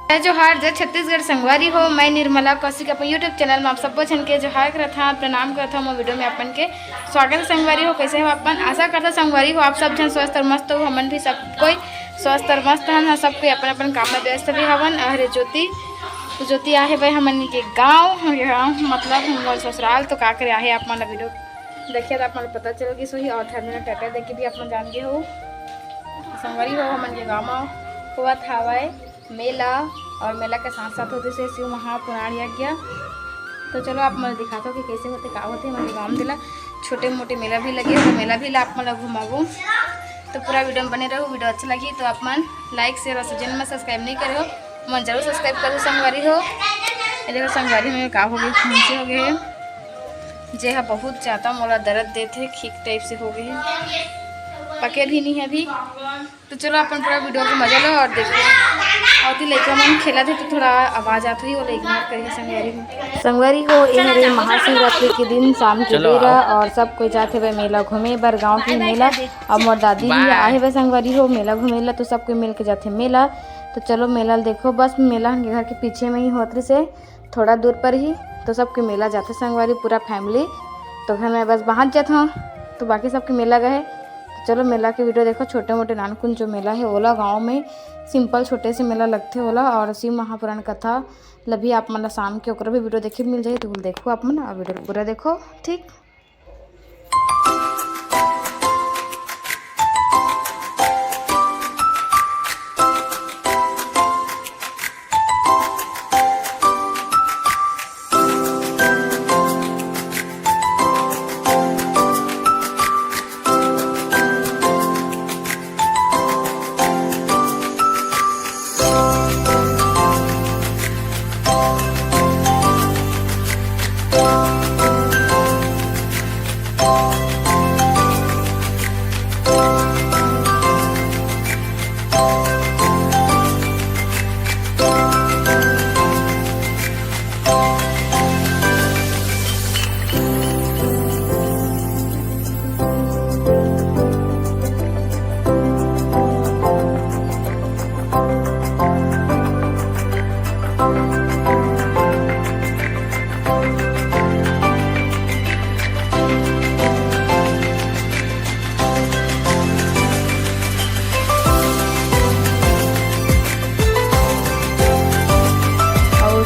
जय जोहार, जय छत्तीसगढ़ संगवारी हो। मैं निर्मला कौशिक अपन यूट्यूब चैनल में आप सबको छन के जोहार करत हाँ, प्रणाम करत हूँ। वीडियो में अपन के स्वागत संगवारी हो। कैसे हो अपन? आशा करता संगवारी हो आप सब जन स्वस्थ और मस्त हो। हमन भी सब कोई स्वस्थ और मस्त हन। सब कोई अपन अपन काम में व्यस्त भी हवन। अरे ज्योति तो ज्योति आहे भाई हमन के गाँव मतलब हम ससुराल तो का करे आहे आप मन वीडियो देखिए तो आप मन पता चलोगी सही। और थर्मिनल टाटा देख के भी आप जान के हो संगवारी हो हमन के गाँव में हुआ था मेला। और मेला के साथ साथ होते से शिव महापुराण यज्ञ। तो चलो आप मैं दिखाता हूँ कि कैसे होते का होते हमारे गाँव में दिला छोटे मोटे मेला भी लगे तो मेला भी ला आप मैं घुमाऊँ। तो पूरा वीडियो में बने रहो। वीडियो अच्छा लगी तो आप मन लाइक शेयर और चैनल में सब्सक्राइब नहीं करे हो मन जरूर सब्सक्राइब करो संगवारी हो। देखो संगवारी में का हो गए फुंसी हो गए जे है बहुत ज़्यादा मोला दर्द देते खींच टाइप से हो गए पके भी नहीं है अभी। तो चलो अपन पूरा वीडियो को मजा लो और देखो। और ती लड़का मन खेला थे तो थोड़ा आवाज़ आती हुई वो इग्नोर करिए संगवारी हो। ये महाशिवरात्रि के दिन शाम के बेरा और सब कोई जाते हुए मेला घूमे बर गाँव के मेला। और मोर दादी भी आए हुए संगवारी हो मेला घूमेला तो सब कोई मिल के जाते मेला। तो चलो मेला देखो बस मेला घर के पीछे में ही होतरी से थोड़ा दूर पर ही तो सबके मेला जाते संगवारी पूरा फैमिली। तो घर में बस बाहर जाता हूँ तो बाकी सबके मेला गए। चलो मेला के वीडियो देखो। छोटे मोटे नानकुन जो मेला है ओला गांव में सिंपल छोटे से मेला लगते ओला। और शिव महापुराण कथा लभी आप मन शाम के ओकरा भी वीडियो देखे मिल जाए तो देखो आप मन वीडियो पूरा देखो ठीक।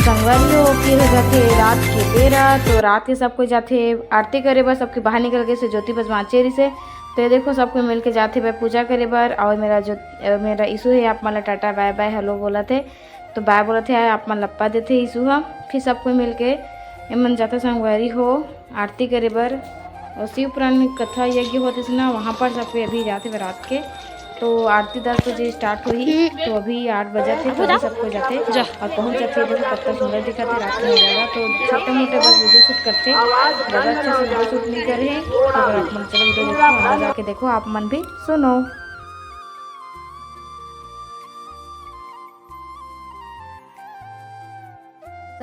संगवारी हो फिर जाते रात के बेरा तो रात के सब कोई जाते आरती करे बर सबके बाहर निकल गए से ज्योति बस माचेरी से। तो ये देखो सबको मिल के जाते भाई पूजा करे बर। और मेरा ईशू है आप मतलब टाटा बाय बाय हेलो बोला थे तो बाय बोला थे आप मन लप्पा देते ईशू हम फिर सबको मिल के मन जाते संगवारी हो आरती करे बर। और शिव पुराण कथा यज्ञ होते थे ना वहाँ पर सब अभी जाते रात के। तो आरती 10 बजे स्टार्ट हुई तो अभी 8 बजे थे तो अभी सबको जाते और पहुंच जाते। देखो कितना सुंदर दिखाते रात में जाएगा तो छोटे मोटे बस वीडियो शूट करते ज़्यादा अच्छे से वीडियो शूट नहीं कर रहे। तो अगर आप मन चलो वीडियो देखो अंदर जाके देखो आप मन भी सुनो।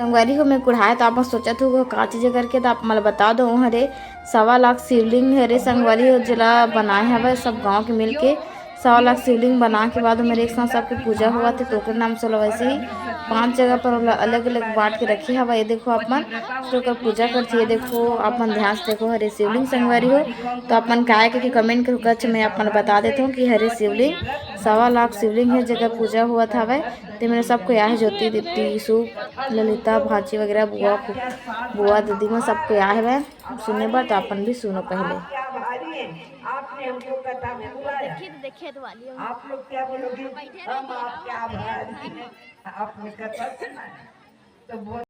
संगवारी हो मैं कुढ़ाया तो आप सोचा था का चीज़ करके तो आप मतलब बता दो हरे 1.25 लाख शिवलिंग हरे संगवारी हो जिला बनाए हवे सब गाँव के मिल के 1.25 लाख शिवलिंग बना के बाद मेरे एक साथ सबकी पूजा हुआ थे तो नाम से वैसे ही 5 जगह पर अलग अलग बांट के रखी हवा। ये देखो आप मन तो पूजा करती है। देखो आप मन ध्यान से देखो हरे शिवलिंग संगवारी हो। तो आप मन क्या है कि कमेंट करो अच्छा मैं आप मन बता देता हूँ कि हरे शिवलिंग 1.25 लाख शिवलिंग है जगह पूजा हुआ था वह। तो मेरे सबको यहाँ है ज्योति दीप्ति ईशु ललिता भाची वगैरह बुआ दीदी में सबको यहाँ है वह सुनने पर। तो अपन भी सुनो पहले। आपने हमको कथा में बुलाया देखिए तो वाली आप लोग क्या बोलोगे हम आपके आभारी हैं आपने कथा सुना तो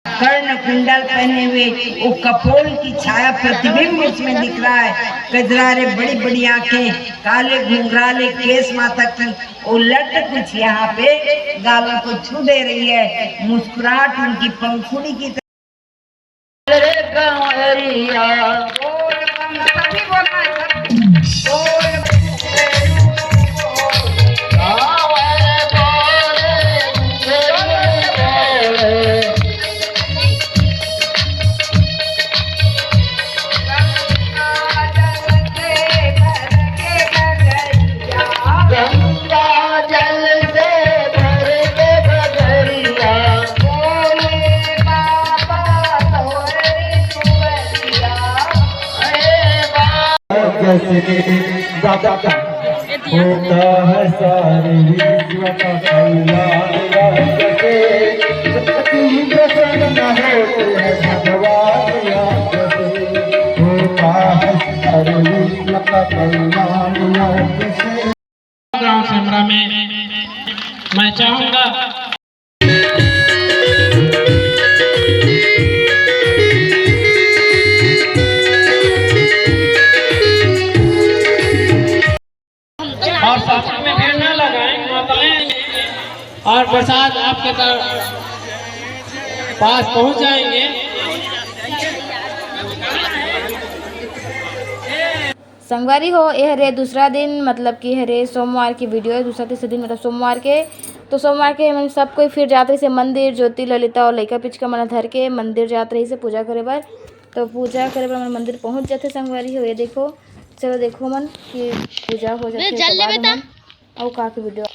कर्ण कुंडल पहने हुए वो कपोल की छाया प्रतिबिंब उसमें दिख रहा है। गजरारे बड़ी बड़ी आंखें काले घुंघराले केस माता की वो लट कुछ यहाँ पे गालों को छू दे रही है। मुस्कुराहट उनकी पंखुड़ी की होता है सारे विश्व का कल्याण जैसे प्रसन्न होते हैं भगवान जैसे होता है सारे विश्व का कल्याण जैसे। ग्राउंड कैमरा में मैं चाहूंगा और सफर में भीड़ न लगाएं माताएं, और प्रसाद आपके पास पहुंच जाएंगे। संगवारी हो यह रे दूसरा दिन मतलब कि हरे सोमवार की वीडियो है। दूसरा तीसरा दिन मतलब सोमवार के, तो सोमवार के मैंने सब कोई फिर जाते से मंदिर ज्योति ललिता और लड़का पिचका मन धर के मंदिर जाते रही से पूजा करे बर। तो पूजा करे बर मन मंदिर पहुंच जाते संगवारी हो। ये देखो चलो देखो मन कि पूजा हो जाते और का की वीडियो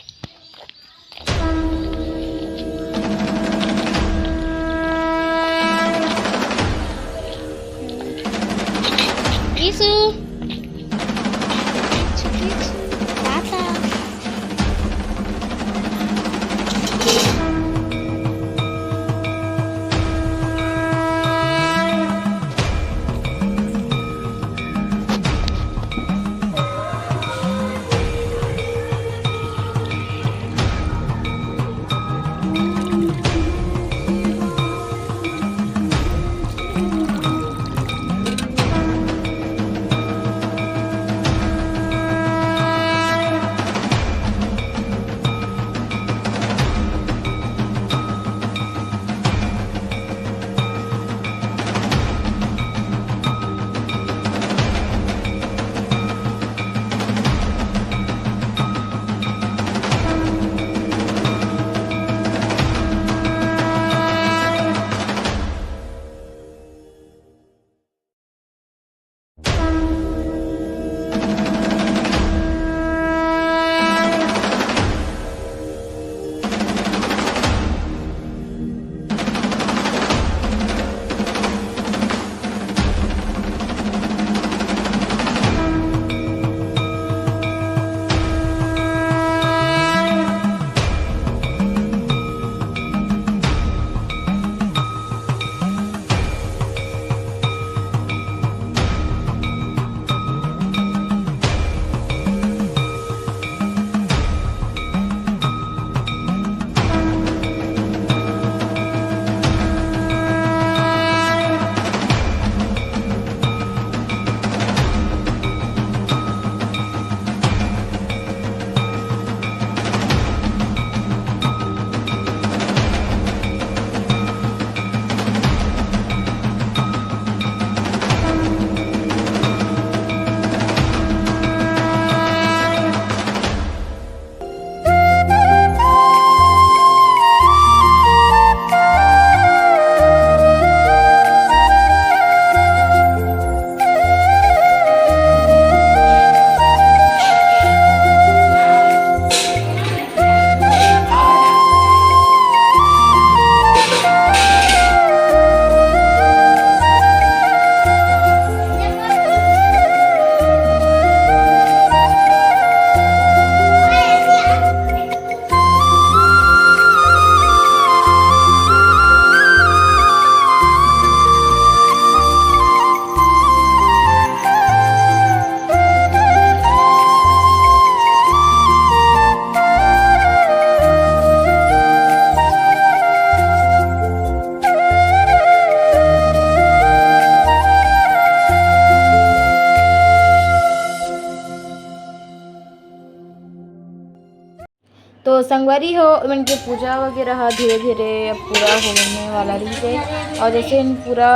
तो संगवारी हो इनके पूजा वगैरह धीरे धीरे अब पूरा होने वाला रही है। और जैसे इन पूरा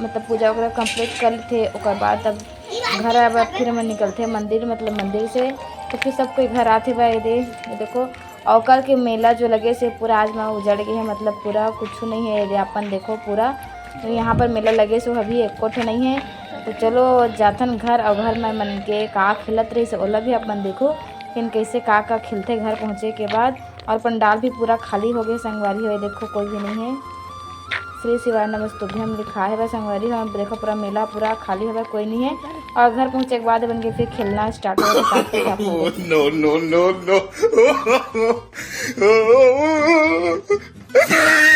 मतलब पूजा वगैरह कंप्लीट कर थे उसके बाद तब घर आए फिर हम निकलते मंदिर मतलब मंदिर से। तो फिर सब कोई घर आते भाई देखो अवकल के मेला जो लगे से पूरा आज में उजड़ गए है, मतलब पूरा कुछ नहीं है अपन देखो पूरा। तो यहाँ पर मेला लगे सो अभी एक कोठे नहीं है। तो चलो जाथन घर और घर में मन के का खिलत रही से ओला भी अपन देखो फिर कैसे का खिलते घर पहुँचे के बाद। और पंडाल भी पूरा खाली हो गए संगवारी हो देखो कोई भी नहीं है। श्री शिवाय नमस्तुभ्यम लिखा है। बस संगवारी हम देखो पूरा मेला पूरा खाली है, कोई नहीं है। और घर पहुंचे के बाद बन के फिर खेलना स्टार्ट हो no.